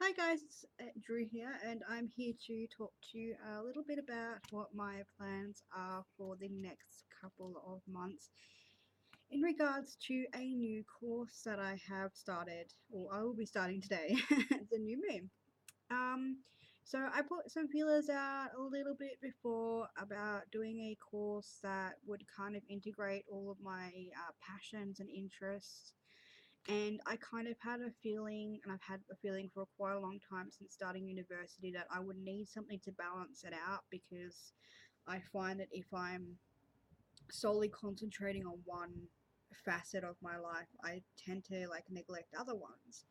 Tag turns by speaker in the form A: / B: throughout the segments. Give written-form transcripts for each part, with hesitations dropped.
A: Hi guys, it's Drew here, and I'm here to talk to you a little bit about what my plans are for the next couple of months in regards to a new course that I have started, or I will be starting today. It's a new moon. Um, so I put some feelers out a little bit before about doing a course that would kind of integrate all of my passions and interests, and I kind of had a feeling, and I've had a feeling for quite a long time since starting university, that I would need something to balance it out, because I find that if I'm solely concentrating on one facet of my life, I tend to like neglect other ones.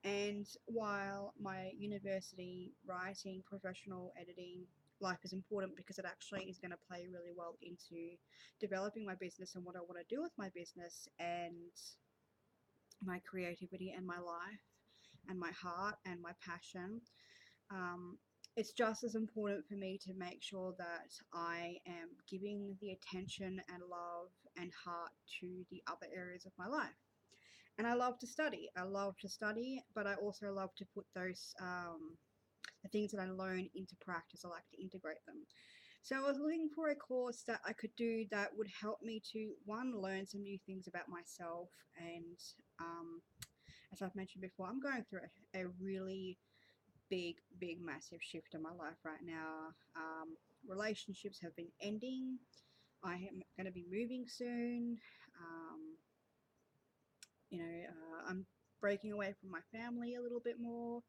A: And while my university writing, professional editing life is important, because it actually is going to play really well into developing my business and what I want to do with my business and my creativity and my life and my heart and my passion. Um, it's just as important for me to make sure that I am giving the attention and love and heart to the other areas of my life. And I love to study. I love to study, but I also love to put those the things that I learn into practice. I like to integrate them. So I was looking for a course that I could do that would help me to, one, learn some new things about myself, and as I've mentioned before, I'm going through a really big, massive shift in my life right now. Relationships have been ending. I am going to be moving soon. Um, I'm breaking away from my family a little bit more.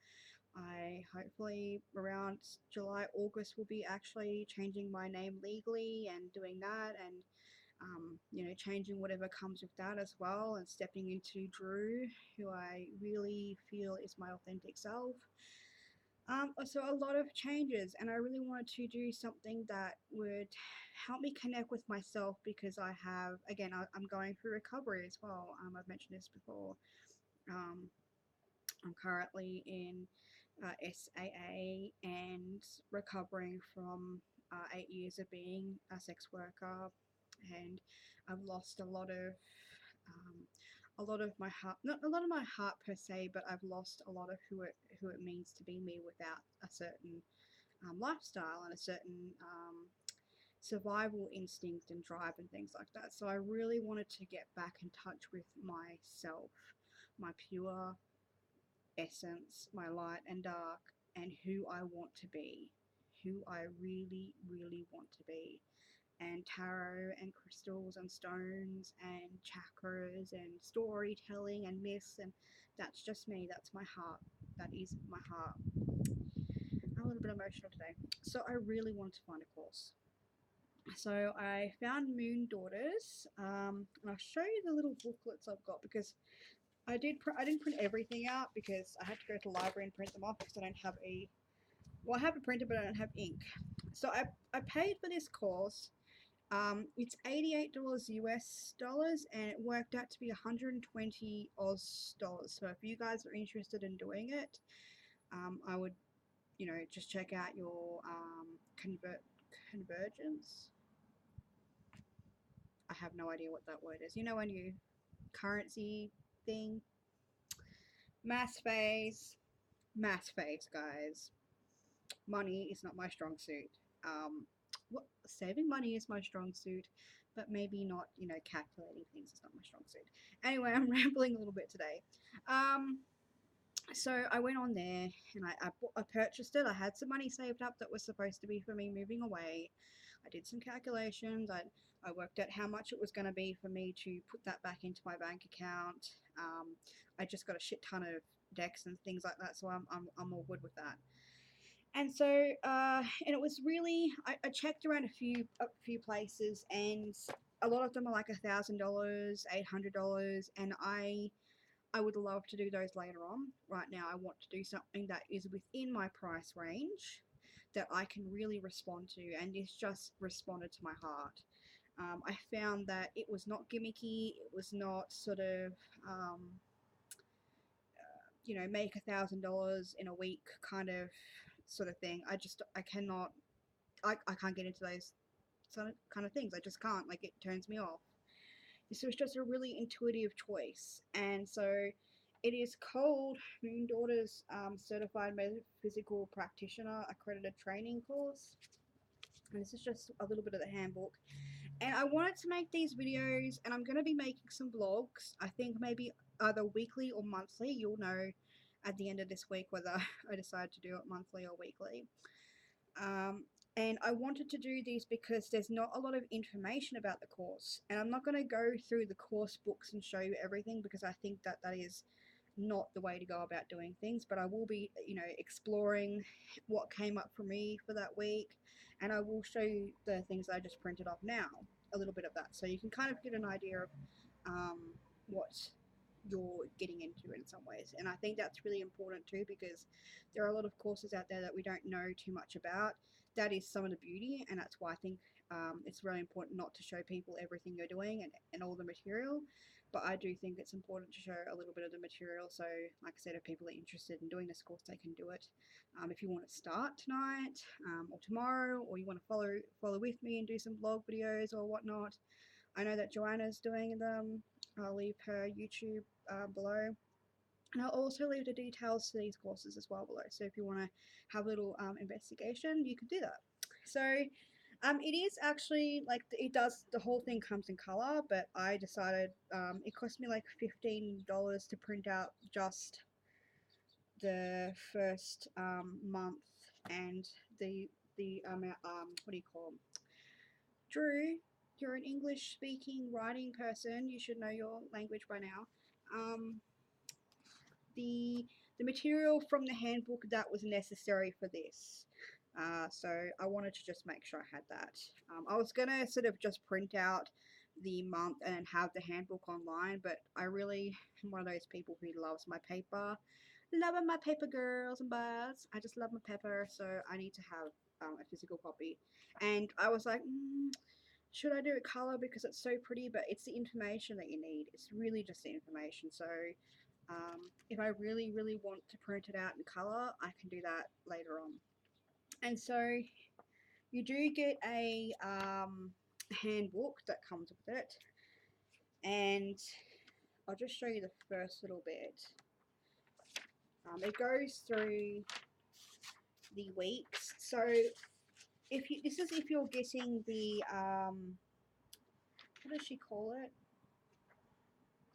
A: I hopefully around July, August will be actually changing my name legally and doing that, and changing whatever comes with that as well, and stepping into Drew, who I really feel is my authentic self. So a lot of changes, and I really wanted to do something that would help me connect with myself, because I'm going through recovery as well. I've mentioned this before. Um, I'm currently in SAA and recovering from 8 years of being a sex worker, and I've lost um, a lot of my heart, not a lot of my heart per se, but I've lost a lot of who it means to be me without a certain lifestyle and a certain survival instinct and drive and things like that. So I really wanted to get back in touch with myself, my pure essence, my light and dark, and who I want to be, who I really want to be. And tarot and crystals and stones and chakras and storytelling and myths, and that's just me. That's my heart. That is my heart. I'm a little bit emotional today. So I really wanted to find a course. So I found Moondaughters, and I'll show you the little booklets I've got, because I didn't print everything out, because I had to go to the library and print them off, because I don't have I have a printer, but I don't have ink. So I paid for this course. It's $88 US dollars, and it worked out to be 120 Oz dollars. So if you guys are interested in doing it, I would, just check out your convergence. I have no idea what that word is. When you currency thing, math phase, guys. Money is not my strong suit. Um, Saving money is my strong suit, but maybe not, calculating things is not my strong suit. Anyway, I'm rambling a little bit today. Um, so I went on there, and I purchased it. I had some money saved up that was supposed to be for me moving away. I did some calculations. I worked out how much it was going to be for me to put that back into my bank account. I just got a shit ton of decks and things like that, so I'm all good with that. And so, and it was really, I checked around a few places, and a lot of them are like $1,000, $800, and I would love to do those later on. Right now, I want to do something that is within my price range, that I can really respond to, and it's just responded to my heart. I found that it was not gimmicky. It was not sort of, make $1,000 in a week kind of sort of thing. I cannot, I can't get into those sort of kind of things. I just can't. Like, it turns me off. This was just a really intuitive choice, and so It is called Moondaughter's Certified Metaphysical Practitioner Accredited Training Course. And this is just a little bit of the handbook. And I wanted to make these videos, and I'm going to be making some vlogs. I think maybe either weekly or monthly. You'll know at the end of this week whether I decide to do it monthly or weekly. Um, and I wanted to do these because there's not a lot of information about the course, and I'm not going to go through the course books and show you everything because I think that that is not the way to go about doing things. But I will be, exploring what came up for me for that week, and I will show you the things I just printed off now, a little bit of that, so you can kind of get an idea of um, what you're getting into in some ways. And I think that's really important too, because there are a lot of courses out there that we don't know too much about. That is some of the beauty, and that's why I think it's really important not to show people everything you're doing and all the material. But I do think it's important to show a little bit of the material. So, like I said, if people are interested in doing this course, they can do it. If you want to start tonight or tomorrow, or you want to follow with me and do some vlog videos or whatnot, I know that Joanna's doing them. I'll leave her YouTube below. And I'll also leave the details to these courses as well below. So if you want to have a little investigation, you can do that. So it is actually like the whole thing comes in color, but I decided it cost me like $15 to print out just the first month and the what do you call them? Drew, you're an English speaking writing person. You should know your language by now. The the material from the handbook that was necessary for this. So I wanted to just make sure I had that. I was gonna sort of just print out the month and have the handbook online, but I really am one of those people who loves my paper. Loving my paper, girls and boys. I just love my paper, so I need to have a physical copy. And I was like, should I do it color because it's so pretty? But it's the information that you need. It's really just the information. So if I really, really want to print it out in color, I can do that later on. And so you do get a handbook that comes with it. And I'll just show you the first little bit. It goes through the weeks. So this is if you're getting the, what does she call it?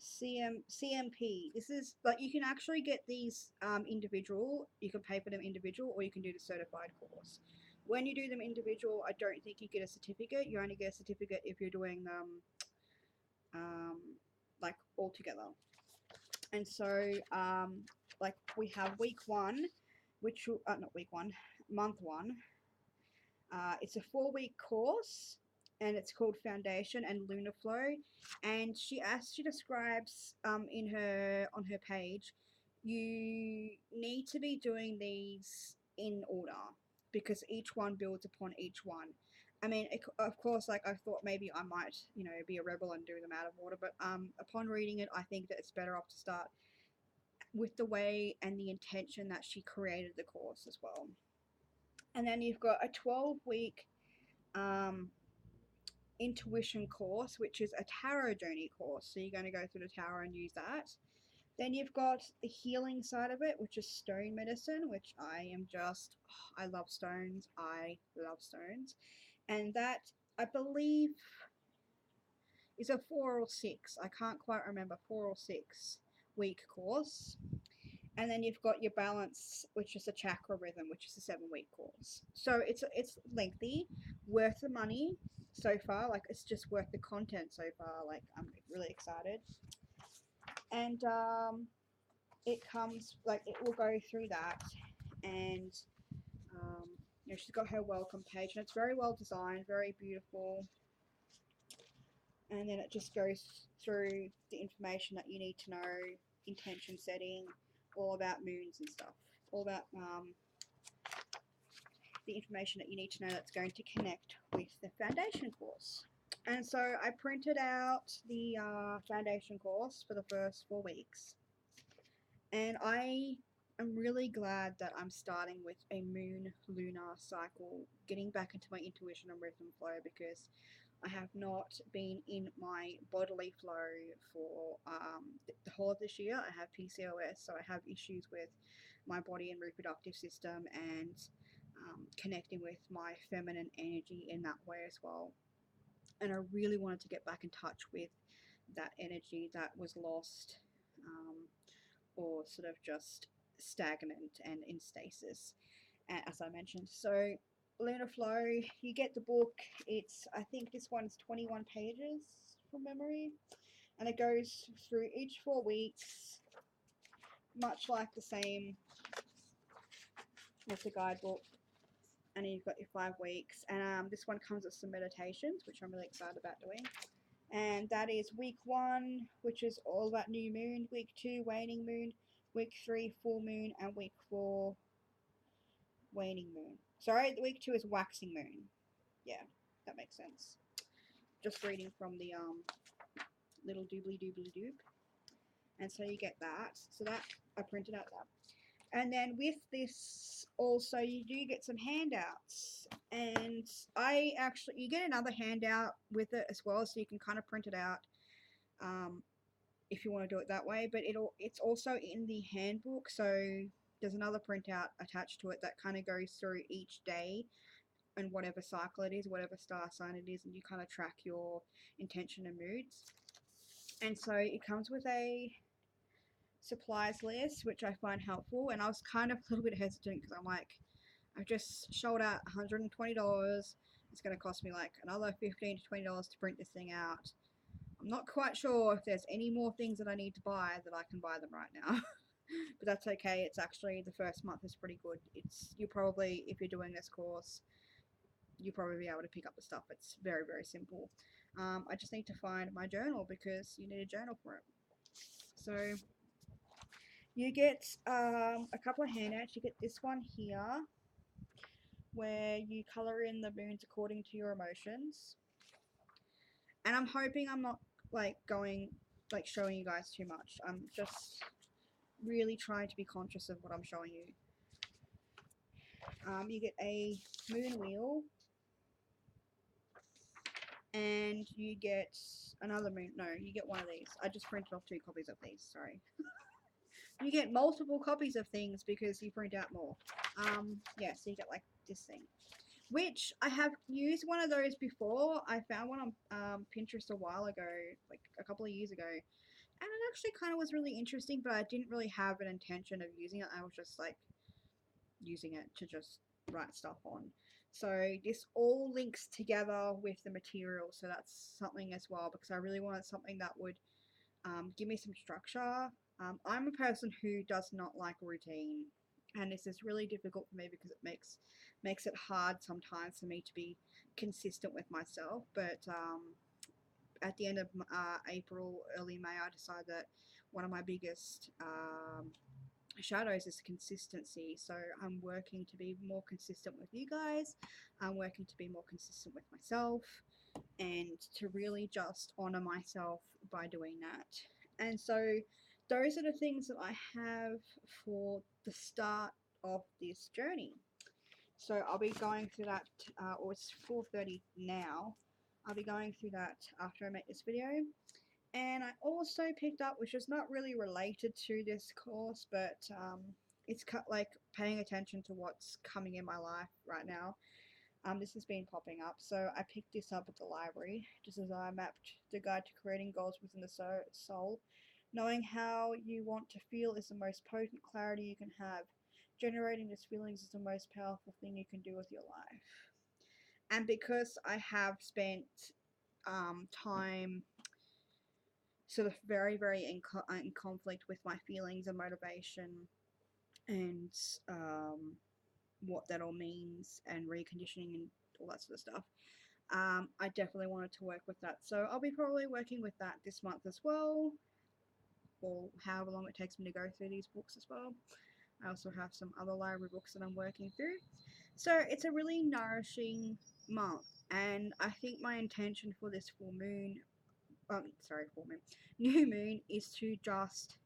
A: CMP. This is like you can actually get these individual. You can pay for them individual, or you can do the certified course. When you do them individual, I don't think you get a certificate. You only get a certificate if you're doing them like all together. And so like we have week one, which not week one, month one. It's a 4-week course, and it's called Foundation and Lunar Flow. And she describes in her on her page, you need to be doing these in order because each one builds upon each one. I mean, of course, like I thought maybe I might, be a rebel and do them out of order, but upon reading it, I think that it's better off to start with the way and the intention that she created the course as well. And then you've got a 12-week intuition course, which is a tarot journey course. So you're going to go through the tarot and use that. Then you've got the healing side of it, which is stone medicine, which I love stones. I love stones. And that, I believe, is a 4 or 6. I can't quite remember, 4 or 6 week course. And then you've got your balance, which is a chakra rhythm, which is a 7-week course. So it's lengthy, worth the money so far. Like it's just worth the content so far. Like I'm really excited. And it comes like it will go through that, and she's got her welcome page, and it's very well designed, very beautiful. And then it just goes through the information that you need to know, intention setting, all about moons and stuff, all about the information that you need to know that's going to connect with the foundation course. And so I printed out the foundation course for the first 4 weeks. And I am really glad that I'm starting with a moon lunar cycle, getting back into my intuition and rhythm flow, because I have not been in my bodily flow for the whole of this year. I have PCOS, so I have issues with my body and reproductive system, and connecting with my feminine energy in that way as well. And I really wanted to get back in touch with that energy that was lost, or sort of just stagnant and in stasis, as I mentioned. So, Lunar Flow, you get the book. I think this one's 21 pages from memory, and it goes through each 4 weeks, much like the same as the guidebook. And you've got your 5 weeks, and this one comes with some meditations, which I'm really excited about doing. And that is week 1, which is all about new moon, week 2, waning moon, week 3, full moon, and week 4, waning moon. Sorry, week 2 is waxing moon. Yeah, that makes sense. Just reading from the little doobly doobly doob. And so you get that. So that, I printed out that. And then with this also, you do get some handouts. And you get another handout with it as well, so you can kind of print it out if you want to do it that way. But it's also in the handbook, so there's another printout attached to it that kind of goes through each day and whatever cycle it is, whatever star sign it is, and you kind of track your intention and moods. And so it comes with a supplies list, which I find helpful. And I was kind of a little bit hesitant because I'm like, I've just shelled out $120. It's going to cost me like another $15 to $20 to print this thing out. I'm not quite sure if there's any more things that I need to buy that I can buy them right now. But that's okay. It's actually, the first month is pretty good. You probably, if you're doing this course, you'll probably be able to pick up the stuff. It's very, very simple. I just need to find my journal because you need a journal for it. So you get a couple of handouts. You get this one here where you color in the moons according to your emotions. And I'm hoping I'm not showing you guys too much. I'm just really trying to be conscious of what I'm showing you. You get a moon wheel, and you get another moon. No, you get one of these. I just printed off 2 copies of these. Sorry. You get multiple copies of things because you print out more. Yeah, so you get like this thing, which I have used one of those before. I found one on Pinterest a while ago, like a couple of years ago, and it actually kind of was really interesting, but I didn't really have an intention of using it. I was just like using it to just write stuff on. So this all links together with the material, so that's something as well, because I really wanted something that would give me some structure. I'm a person who does not like routine, and this is really difficult for me because it makes it hard sometimes for me to be consistent with myself. But at the end of April, early May, I decided that one of my biggest shadows is consistency. So I'm working to be more consistent with you guys. I'm working to be more consistent with myself, and to really just honor myself by doing that. And so those are the things that I have for the start of this journey. So I'll be going through that, or it's 4:30 now. I'll be going through that after I make this video. And I also picked up, which is not really related to this course, but it's like paying attention to what's coming in my life right now. This has been popping up, so I picked this up at the library, just as I mapped the guide to creating goals within the soul. Knowing how you want to feel is the most potent clarity you can have. Generating these feelings is the most powerful thing you can do with your life. And because I have spent time sort of very, very in conflict with my feelings and motivation, and what that all means, and reconditioning and all that sort of stuff, I definitely wanted to work with that. So I'll be probably working with that this month as well, or however long it takes me to go through these books as well. I also have some other library books that I'm working through. So it's a really nourishing month, and I think my intention for this new moon is to just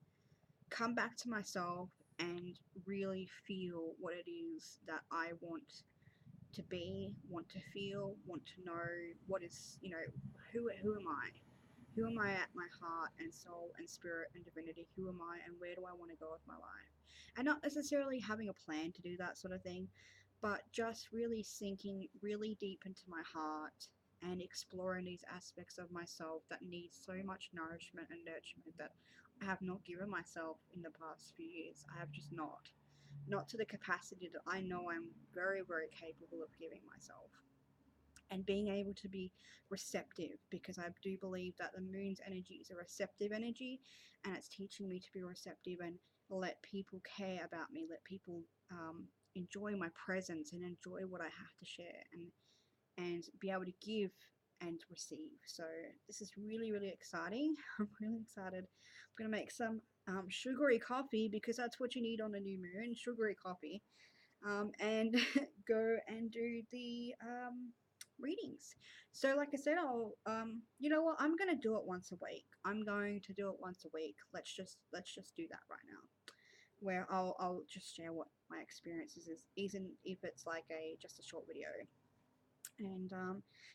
A: come back to myself and really feel what it is that I want to be, want to feel, want to know what is, who am I? Who am I at my heart and soul and spirit and divinity? Who am I and where do I want to go with my life? And not necessarily having a plan to do that sort of thing, but just really sinking really deep into my heart and exploring these aspects of myself that need so much nourishment and nurturement that I have not given myself in the past few years. I have just not to the capacity that I know I'm very, very capable of giving myself. And being able to be receptive, because I do believe that the moon's energy is a receptive energy, and it's teaching me to be receptive and let people care about me, let people enjoy my presence and enjoy what I have to share, and be able to give and receive. So this is really, really exciting. I'm really excited. I'm going to make some sugary coffee, because that's what you need on a new moon, sugary coffee, and go and do the readings. So, like I said, you know what? I'm going to do it once a week. I'm going to do it once a week. Let's just do that right now, where I'll just share what my experiences is, even if it's like just a short video. And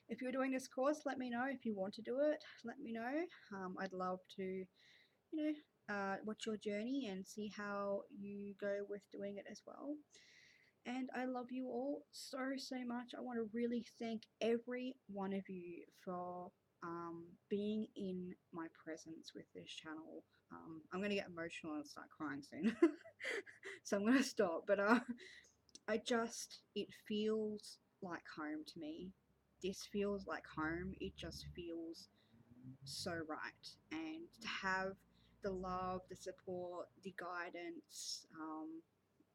A: if you're doing this course, let me know. If you want to do it, let me know. I'd love to, watch your journey and see how you go with doing it as well. And I love you all so, so much. I want to really thank every one of you for being in my presence with this channel. I'm going to get emotional and start crying soon. So I'm going to stop. But it feels like home to me. This feels like home. It just feels so right. And to have the love, the support, the guidance,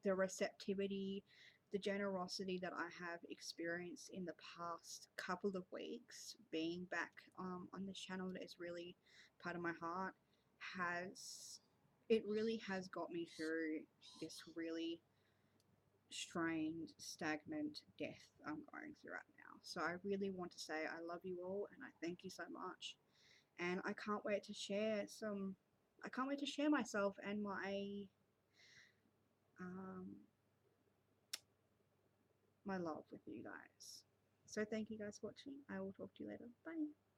A: the receptivity, the generosity that I have experienced in the past couple of weeks, being back on this channel that is really part of my heart, has it really has got me through this really strained, stagnant death I'm going through right now. So I really want to say I love you all and I thank you so much. And I can't wait to share myself and um, my love with you guys. So thank you guys for watching. I will talk to you later. Bye.